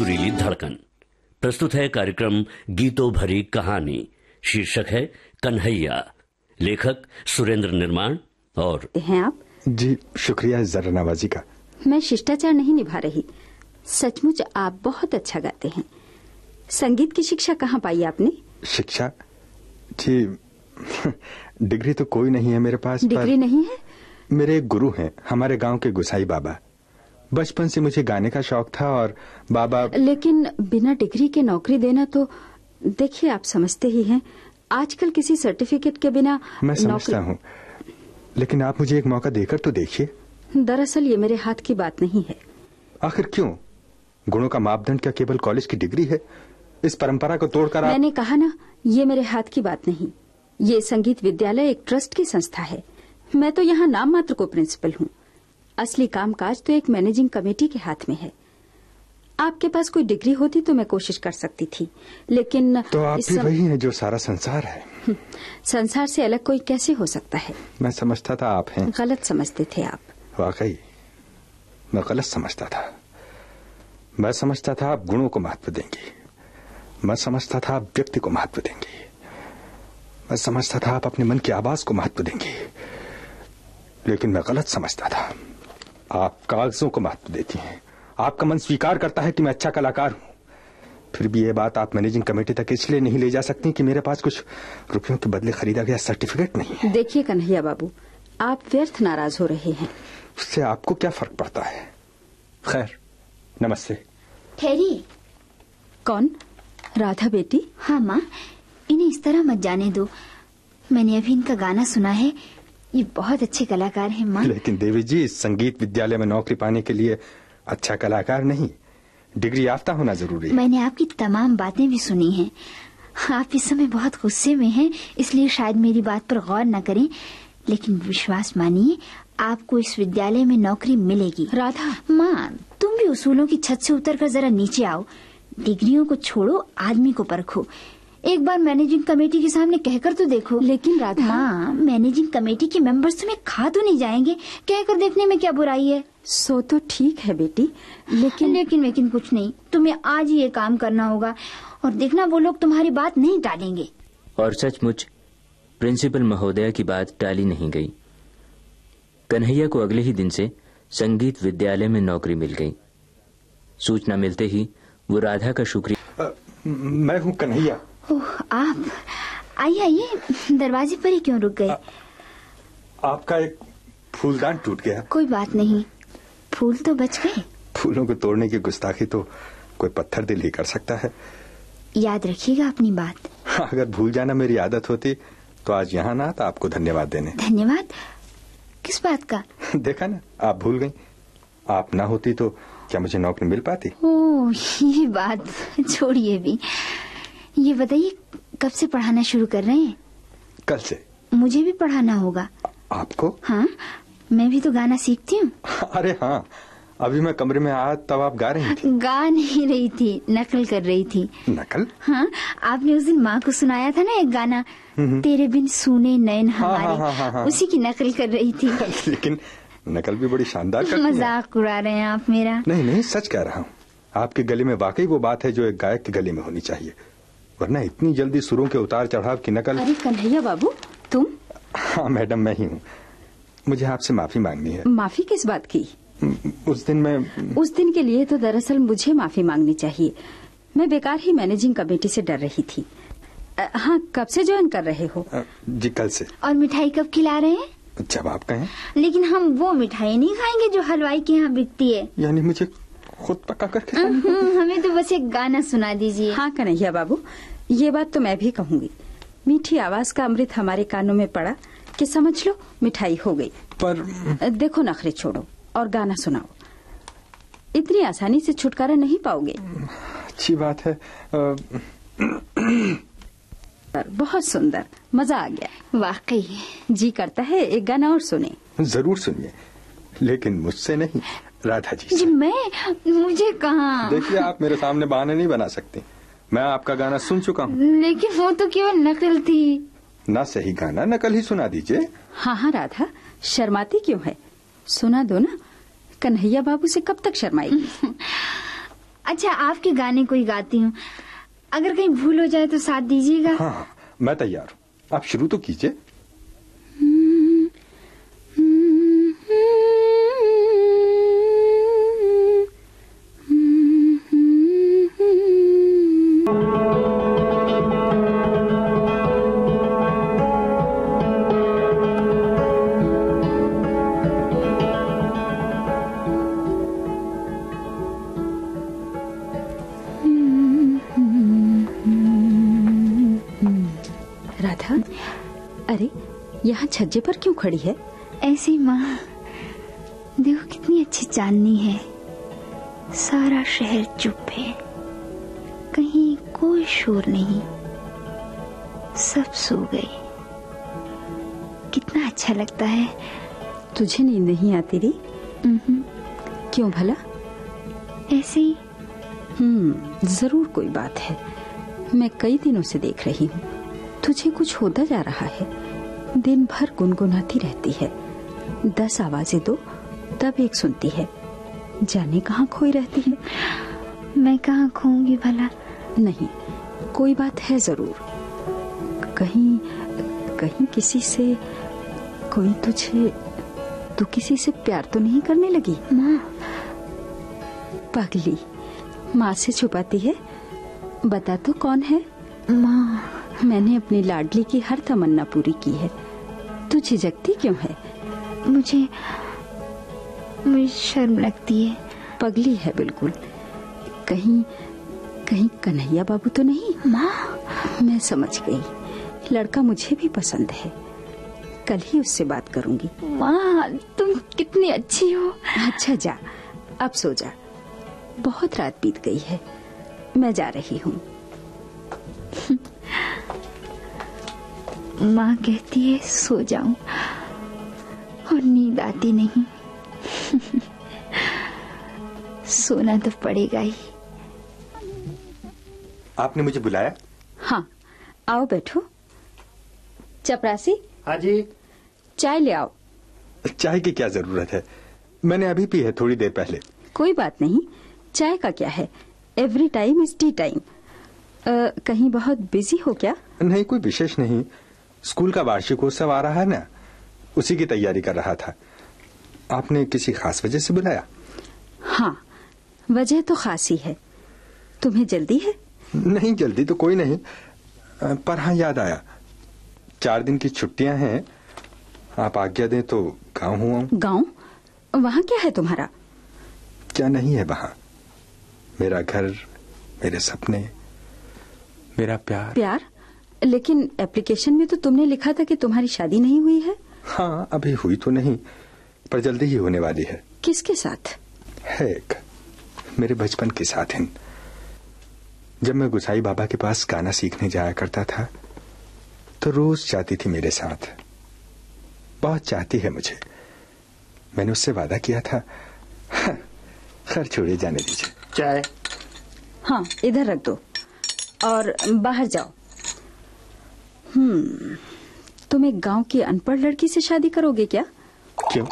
सुरीली धड़कन। प्रस्तुत है कार्यक्रम गीतों भरी कहानी। शीर्षक है कन्हैया। लेखक सुरेंद्र निर्माण। और हैं आप? जी शुक्रिया जरा नवाजी का। मैं शिष्टाचार नहीं निभा रही। सचमुच आप बहुत अच्छा गाते हैं। संगीत की शिक्षा कहाँ पाई आपने? शिक्षा जी डिग्री तो कोई नहीं है मेरे पास। डिग्री नहीं है? मेरे एक गुरु हैं, हमारे गांव के गुसाई बाबा। बचपन से मुझे गाने का शौक था और बाबा। लेकिन बिना डिग्री के नौकरी देना तो देखिए, आप समझते ही हैं आजकल किसी सर्टिफिकेट के बिना। मैं समझता हूँ, लेकिन आप मुझे एक मौका देकर तो देखिए। दरअसल ये मेरे हाथ की बात नहीं है। आखिर क्यों? गुणों का मापदंड क्या केवल कॉलेज की डिग्री है? इस परंपरा को तोड़कर मैंने कहा ना, ये मेरे हाथ की बात नहीं। ये संगीत विद्यालय एक ट्रस्ट की संस्था है। मैं तो यहाँ नाम मात्र को प्रिंसिपल हूँ। असली कामकाज तो एक मैनेजिंग कमेटी के हाथ में है। आपके पास कोई डिग्री होती तो मैं कोशिश कर सकती थी, लेकिन तो आप भी वही हैं जो सारा संसार है। संसार से अलग कोई कैसे हो सकता है? मैं समझता था आप हैं। गलत समझते थे आप। वाकई मैं गलत समझता था। मैं समझता था आप गुणों को महत्व देंगी। मैं समझता था आप व्यक्ति को महत्व देंगी। मैं समझता था आप अपने मन की आवाज को महत्व देंगी। लेकिन मैं गलत समझता था। आप कागजों को महत्व देती हैं। आपका मन स्वीकार करता है कि मैं अच्छा कलाकार हूं। फिर भी ये बात आप मैनेजिंग कमेटी तक इसलिए नहीं ले जा सकती कि मेरे पास कुछ रुपयों के बदले खरीदा गया सर्टिफिकेट नहीं है। देखिए कन्हैया बाबू, आप व्यर्थ नाराज हो रहे हैं। उससे आपको क्या फर्क पड़ता है? खैर, नमस्ते। ठहरी। कौन? राधा बेटी? हाँ माँ, इन्हें इस तरह मत जाने दो। मैंने अभी इनका गाना सुना है। ये बहुत अच्छे कलाकार हैं माँ। लेकिन देवी जी, इस संगीत विद्यालय में नौकरी पाने के लिए अच्छा कलाकार नहीं, डिग्री याफ्ता होना जरूरी है। मैंने आपकी तमाम बातें भी सुनी हैं। आप इस समय बहुत गुस्से में हैं, इसलिए शायद मेरी बात पर गौर न करें, लेकिन विश्वास मानिए, आपको इस विद्यालय में नौकरी मिलेगी। राधा माँ, तुम भी उसूलों की छत से उतरकर जरा नीचे आओ। डिग्रियों को छोड़ो, आदमी को परखो। एक बार मैनेजिंग कमेटी के सामने कहकर तो देखो। लेकिन राधा। माँ, मैनेजिंग कमेटी के मेंबर्स तुम्हें खा तो नहीं जाएंगे? कहकर देखने में क्या बुराई है? सो तो ठीक है बेटी, लेकिन कुछ नहीं। तुम्हें आज ही ये काम करना होगा और देखना वो लोग तुम्हारी बात नहीं टालेंगे। और सचमुच प्रिंसिपल महोदया की बात टाली नहीं गई। कन्हैया को अगले ही दिन से संगीत विद्यालय में नौकरी मिल गई। सूचना मिलते ही वो राधा का शुक्रिया। मैं हूँ कन्हैया। ओह, आप आइए आइए। दरवाजे पर ही क्यों रुक गए? आपका एक फूलदान टूट गया। कोई बात नहीं, फूल तो बच गए। फूलों को तोड़ने की गुस्ताखी तो कोई पत्थर दिल ही कर सकता है। याद रखिएगा अपनी बात। अगर भूल जाना मेरी आदत होती तो आज यहाँ ना आता आपको धन्यवाद देने। धन्यवाद? किस बात का? देखा ना, आप भूल गई। आप ना होती तो क्या मुझे नौकरी मिल पाती? ओह, ये बात छोड़िए भी। ये बताइए, कब से पढ़ाना शुरू कर रहे हैं? कल से। मुझे भी पढ़ाना होगा। आपको? हाँ, मैं भी तो गाना सीखती हूँ। अरे हाँ, अभी मैं कमरे में आया तब आप गा रही थी। गा नहीं रही थी, नकल कर रही थी। नकल? हाँ, आपने उस दिन माँ को सुनाया था ना एक गाना, तेरे बिन सूने नयन हमारे। हाँ। उसी की नकल कर रही थी। लेकिन नकल भी बड़ी शानदार करती है। मजाक उड़ा रहे हैं आप मेरा। नहीं, सच कह रहा हूँ। आपके गले में वाकई वो बात है जो एक गायक के गले में होनी चाहिए, वरना इतनी जल्दी सुरों के उतार चढ़ाव की नकल। अरे कन्हैया बाबू, तुम? हाँ मैडम, मैं ही हूँ। मुझे आपसे माफी मांगनी है। माफी किस बात की? उस दिन के लिए तो दरअसल मुझे माफी मांगनी चाहिए। मैं बेकार ही मैनेजिंग कमेटी से डर रही थी। हाँ, कब से ज्वाइन कर रहे हो? जी कल से। और मिठाई कब खिला रहे हैं? जब आप कहें। लेकिन हम वो मिठाई नहीं खाएंगे जो हलवाई के यहाँ बिकती है। यानी मुझे खुद पका करके? हमें तो बस एक गाना सुना दीजिए। हाँ कन्हैया बाबू, ये बात तो मैं भी कहूँगी। मीठी आवाज का अमृत हमारे कानों में पड़ा कि समझ लो मिठाई हो गई। पर देखो, नखरे छोड़ो और गाना सुनाओ। इतनी आसानी से छुटकारा नहीं पाओगे। अच्छी बात है। बहुत सुंदर, मजा आ गया। वाकई जी करता है एक गाना और सुने। जरूर सुनिए, लेकिन मुझसे नहीं, राधा जी से। जी मुझे कहाँ? देखिए, आप मेरे सामने बहाने नहीं बना सकती। मैं आपका गाना सुन चुका हूँ। लेकिन वो तो केवल नकल थी। ना सही गाना नकल ही सुना दीजिए। हाँ राधा, शर्माती क्यों है? सुना दो ना। कन्हैया बाबू से कब तक शर्माएगी? अच्छा, आपके गाने कोई गाती हूँ, अगर कहीं भूल हो जाए तो साथ दीजिएगा। हाँ, मैं तैयार हूँ, आप शुरू तो कीजिए। राधा, अरे यहाँ छज्जे पर क्यों खड़ी है? ऐसे ही माँ, देखो कितनी अच्छी चांदनी है, सारा शहर चुप है, कहीं कोई शोर नहीं, सब सो गए। कितना अच्छा लगता है। तुझे नींद नहीं आती री? क्यों भला? ऐसे ही। जरूर कोई बात है। मैं कई दिनों से देख रही हूँ, तुझे कुछ होता जा रहा है। दिन भर गुनगुनाती रहती है, 10 आवाजें दो तब एक सुनती है, जाने कहाँ खोई रहती है। मैं कहाँ खोऊंगी भला? नहीं, कोई बात है जरूर। कहीं कहीं किसी से कोई तू किसी से प्यार तो नहीं करने लगी? माँ। पगली, माँ से छुपाती है, बता तो कौन है? माँ, मैंने अपनी लाडली की हर तमन्ना पूरी की है, तू झिझकती क्यों है? मुझे शर्म लगती है। पगली है बिल्कुल। कहीं कन्हैया बाबू तो नहीं? माँ, मैं समझ गई, लड़का मुझे भी पसंद है, कल ही उससे बात करूंगी। माँ, तुम कितनी अच्छी हो। अच्छा जा, अब सो जा, बहुत रात बीत गई है, मैं जा रही हूँ। माँ कहती है सो जाऊं और नींद आती नहीं। सोना तो पड़ेगा ही। आपने मुझे बुलाया? हाँ, आओ बैठो। चपरासी। हाँ जी। चाय ले आओ। चाय की क्या जरूरत है, मैंने अभी पी है थोड़ी देर पहले। कोई बात नहीं, चाय का क्या है, every time is T time. कहीं बहुत बिजी हो क्या? नहीं, कोई विशेष नहीं, स्कूल का वार्षिकोत्सव आ रहा है ना, उसी की तैयारी कर रहा था। आपने किसी खास वजह से बुलाया? हाँ, वजह तो खास ही है। तुम्हें जल्दी है? नहीं, जल्दी तो कोई नहीं, पर हाँ याद आया, 4 दिन की छुट्टियां हैं, आप आज्ञा दें तो गाँव हुआ। गाँव? वहाँ क्या है तुम्हारा? क्या नहीं है वहाँ? मेरा घर, मेरे सपने, मेरा प्यार। प्यार? लेकिन एप्लीकेशन में तो तुमने लिखा था कि तुम्हारी शादी नहीं हुई है। हाँ, अभी हुई तो नहीं, पर जल्दी ही होने वाली है। किसके साथ? है एक, मेरे बचपन की साथिन। जब मैं गुसाई बाबा के पास गाना सीखने जाया करता था तो रोज जाती थी मेरे साथ। बहुत चाहती है मुझे, मैंने उससे वादा किया था। खैर छोड़िए, जाने दीजिए। चाय? हाँ, इधर रख दो और बाहर जाओ। तुम एक गांव की अनपढ़ लड़की से शादी करोगे क्या? क्यों,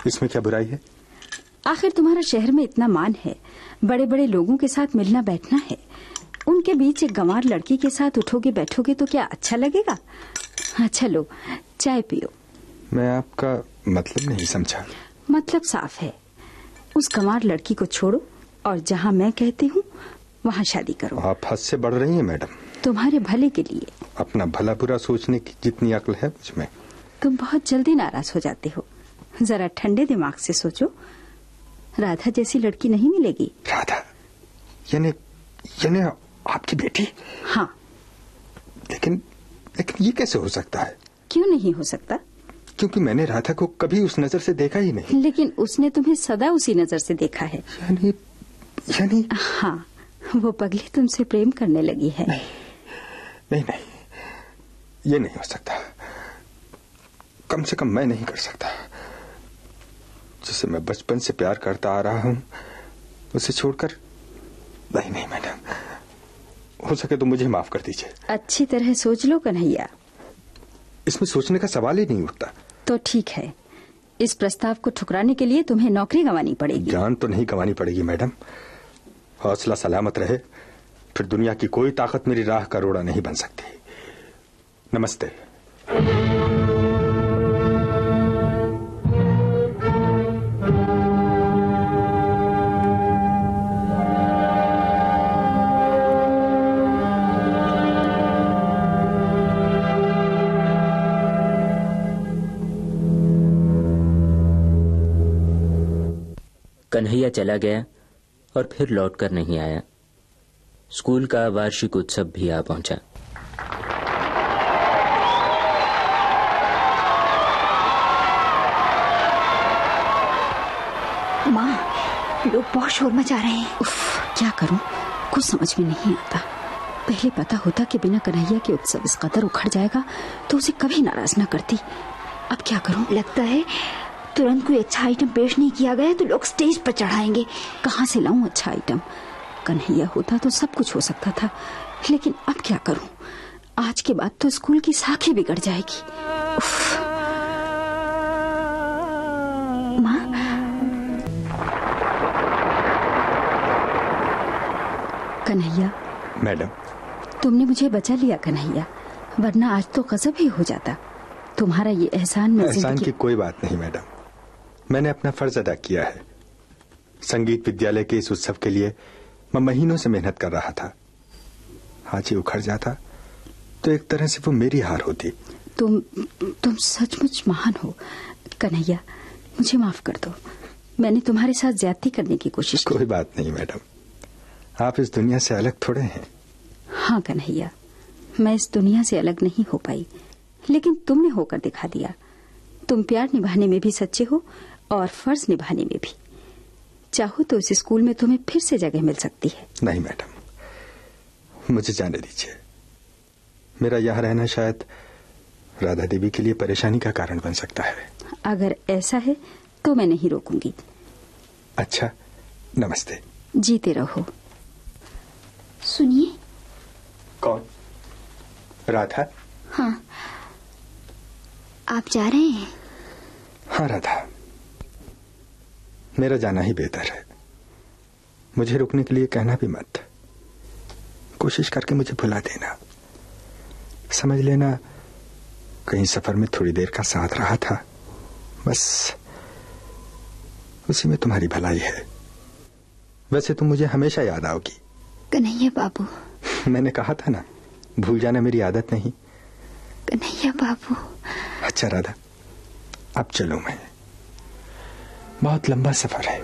इसमें क्या बुराई है? आखिर तुम्हारा शहर में इतना मान है, बड़े बड़े लोगों के साथ मिलना बैठना है, उनके बीच एक गंवार लड़की के साथ उठोगे बैठोगे तो क्या अच्छा लगेगा? हाँ चलो, चाय पियो। मैं आपका मतलब नहीं समझा। मतलब साफ है, उस गंवार लड़की को छोड़ो और जहाँ मैं कहती हूँ वहाँ शादी करो। आप हद से बढ़ रही हैं मैडम। तुम्हारे भले के लिए। अपना भला बुरा सोचने की जितनी अक्ल है मुझमें। तुम बहुत जल्दी नाराज हो जाते हो, जरा ठंडे दिमाग से सोचो। राधा जैसी लड़की नहीं मिलेगी। राधा यानी आपकी बेटी? हाँ। लेकिन ये कैसे हो सकता है? क्यों नहीं हो सकता? क्योंकि मैंने राधा को कभी उस नजर से देखा ही नहीं। लेकिन उसने तुम्हें सदा उसी नजर से देखा है। यानी हाँ, वो पगली तुमसे प्रेम करने लगी है। नहीं, ये नहीं हो सकता। कम से कम मैं नहीं कर सकता। जिसे मैं बचपन से प्यार करता आ रहा हूँ उसे छोड़कर। नहीं मैडम, हो सके तो मुझे माफ कर दीजिए। अच्छी तरह सोच लो कन्हैया। इसमें सोचने का सवाल ही नहीं उठता। तो ठीक है, इस प्रस्ताव को ठुकराने के लिए तुम्हें नौकरी गंवानी पड़ेगी। जान तो नहीं गंवानी पड़ेगी मैडम, हौसला सलामत रहे, फिर दुनिया की कोई ताकत मेरी राह का रोड़ा नहीं बन सकती। नमस्ते। कन्हैया चला गया और फिर लौटकर नहीं आया। स्कूल का वार्षिक उत्सव भी आ पहुंचा। माँ, लोग बहुत शोर मचा रहे हैं। उफ, क्या करूं, कुछ समझ में नहीं आता। पहले पता होता कि बिना कन्हैया के उत्सव इस कदर उखड़ जाएगा तो उसे कभी नाराज न करती। अब क्या करूं? लगता है तुरंत कोई अच्छा आइटम पेश नहीं किया गया तो लोग स्टेज पर चढ़ाएंगे। कहाँ से लाऊं अच्छा आइटम? कन्हैया होता तो सब कुछ हो सकता था, लेकिन अब क्या करूं? आज के बाद तो स्कूल की साख ही बिगड़ जाएगी। उफ। माँ, कन्हैया। मैडम, तुमने मुझे बचा लिया कन्हैया, वरना आज तो गजब ही हो जाता। तुम्हारा ये एहसान की कोई बात नहीं मैडम, मैंने अपना फर्ज अदा किया है। संगीत विद्यालय के इस उत्सव के लिए मैं महीनों से मेहनत कर रहा था। आज ही उखड़ जाता तो एक तरह से वो मेरी हार होती। तुम सचमुच महान हो कन्हैया, मुझे माफ कर दो। मैंने तुम्हारे साथ ज्यादती करने की कोशिश की। कोई बात नहीं मैडम, आप इस दुनिया से अलग थोड़े हैं। हाँ कन्हैया, मैं इस दुनिया से अलग नहीं हो पाई, लेकिन तुमने होकर दिखा दिया। तुम प्यार निभाने में भी सच्चे हो और फर्ज निभाने में भी। चाहो तो इस स्कूल में तुम्हें फिर से जगह मिल सकती है। नहीं मैडम, मुझे जाने दीजिए। मेरा यहाँ रहना शायद राधा देवी के लिए परेशानी का कारण बन सकता है। अगर ऐसा है तो मैं नहीं रोकूंगी। अच्छा, नमस्ते। जीते रहो। सुनिए। कौन? राधा? हाँ, आप जा रहे हैं? हाँ राधा, मेरा जाना ही बेहतर है। मुझे रुकने के लिए कहना भी मत। कोशिश करके मुझे भुला देना। समझ लेना कहीं सफर में थोड़ी देर का साथ रहा था, बस उसी में तुम्हारी भलाई है। वैसे तुम मुझे हमेशा याद आओगी। कन्हैया बाबू। मैंने कहा था ना, भूल जाना मेरी आदत नहीं। कन्हैया बाबू। अच्छा राधा, अब चलो, मैं बहुत लंबा सफर है।